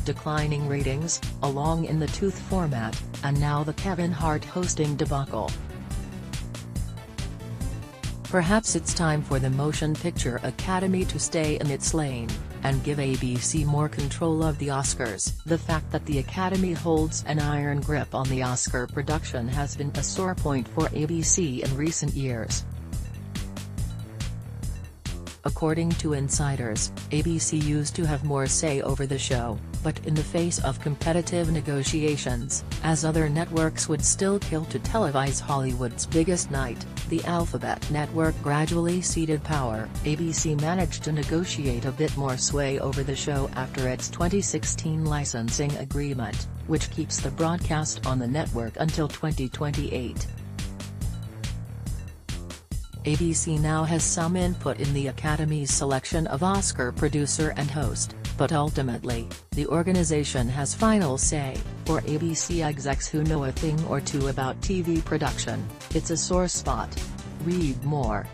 declining ratings, a long-in-the-tooth format, and now the Kevin Hart hosting debacle. Perhaps it's time for the Motion Picture Academy to stay in its lane, and give ABC more control of the Oscars. The fact that the Academy holds an iron grip on the Oscar production has been a sore point for ABC in recent years. According to insiders, ABC used to have more say over the show, but in the face of competitive negotiations, as other networks would still kill to televise Hollywood's biggest night, the Alphabet network gradually ceded power. ABC managed to negotiate a bit more sway over the show after its 2016 licensing agreement, which keeps the broadcast on the network until 2028. ABC now has some input in the Academy's selection of Oscar producer and host, but ultimately, the organization has final say. For ABC execs who know a thing or two about TV production, it's a sore spot. Read more.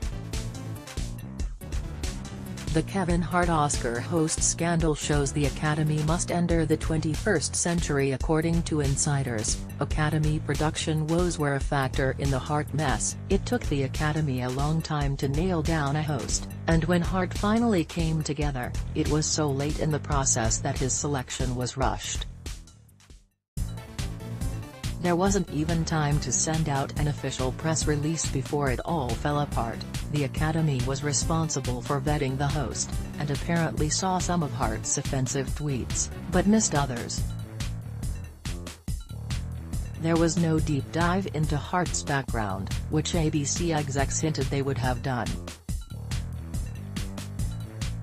The Kevin Hart Oscar host scandal shows the Academy must enter the 21st century. According to insiders, Academy production woes were a factor in the Hart mess. It took the Academy a long time to nail down a host, and when Hart finally came together, it was so late in the process that his selection was rushed. There wasn't even time to send out an official press release before it all fell apart. The Academy was responsible for vetting the host, and apparently saw some of Hart's offensive tweets, but missed others. There was no deep dive into Hart's background, which ABC execs hinted they would have done.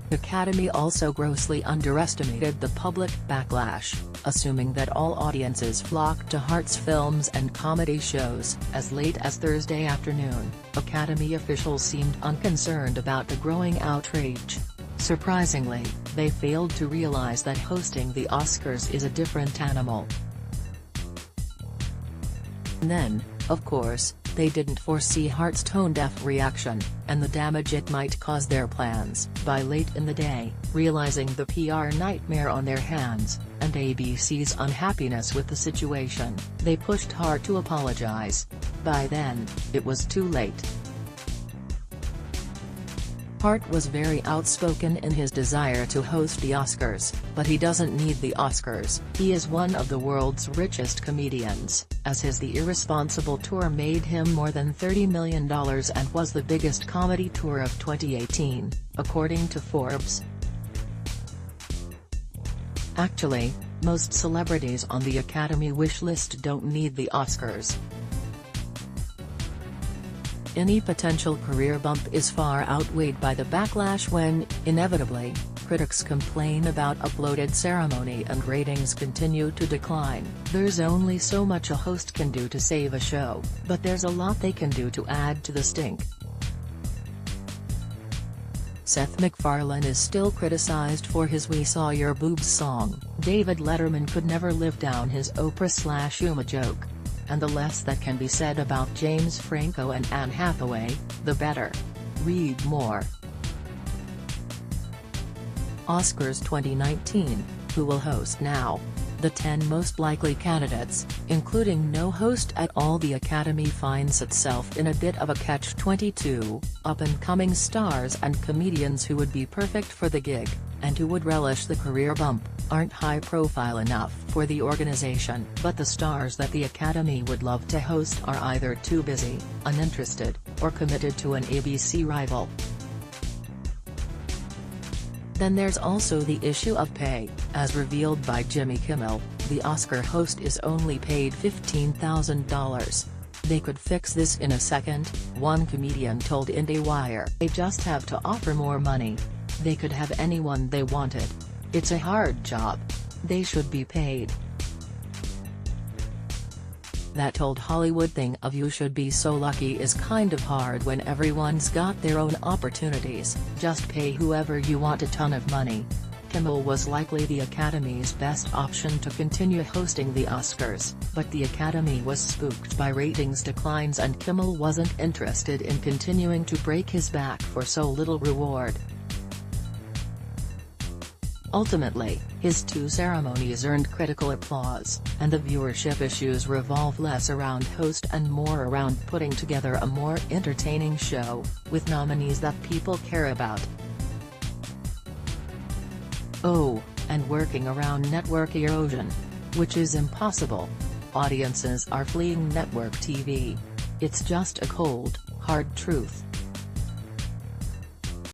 The Academy also grossly underestimated the public backlash, assuming that all audiences flocked to Hart's films and comedy shows. As late as Thursday afternoon, Academy officials seemed unconcerned about the growing outrage. Surprisingly, they failed to realize that hosting the Oscars is a different animal. And then, of course, they didn't foresee Hart's tone-deaf reaction, and the damage it might cause their plans. By late in the day, realizing the PR nightmare on their hands, and ABC's unhappiness with the situation, they pushed Hart to apologize. By then, it was too late. Hart was very outspoken in his desire to host the Oscars, but he doesn't need the Oscars. He is one of the world's richest comedians, as his The Irresponsible Tour made him more than $30 million and was the biggest comedy tour of 2018, according to Forbes. Actually, most celebrities on the Academy wish list don't need the Oscars. Any potential career bump is far outweighed by the backlash when, inevitably, critics complain about a bloated ceremony and ratings continue to decline. There's only so much a host can do to save a show, but there's a lot they can do to add to the stink. Seth MacFarlane is still criticized for his "We Saw Your Boobs" song. David Letterman could never live down his Oprah/Uma joke. And the less that can be said about James Franco and Anne Hathaway, the better. Read more. Oscars 2019, who will host now? The 10 most likely candidates, including no host at all. The Academy finds itself in a bit of a catch-22, up-and-coming stars and comedians who would be perfect for the gig, and who would relish the career bump, aren't high-profile enough for the organization. But the stars that the Academy would love to host are either too busy, uninterested, or committed to an ABC rival. Then there's also the issue of pay. As revealed by Jimmy Kimmel, the Oscar host is only paid $15,000. They could fix this in a second, one comedian told IndieWire. They just have to offer more money. They could have anyone they wanted. It's a hard job. They should be paid. That old Hollywood thing of "you should be so lucky" is kind of hard when everyone's got their own opportunities. Just pay whoever you want a ton of money. Kimmel was likely the Academy's best option to continue hosting the Oscars, but the Academy was spooked by ratings declines and Kimmel wasn't interested in continuing to break his back for so little reward. Ultimately, his two ceremonies earned critical applause, and the viewership issues revolve less around host and more around putting together a more entertaining show, with nominees that people care about. Oh, and working around network erosion. Which is impossible. Audiences are fleeing network TV. It's just a cold, hard truth.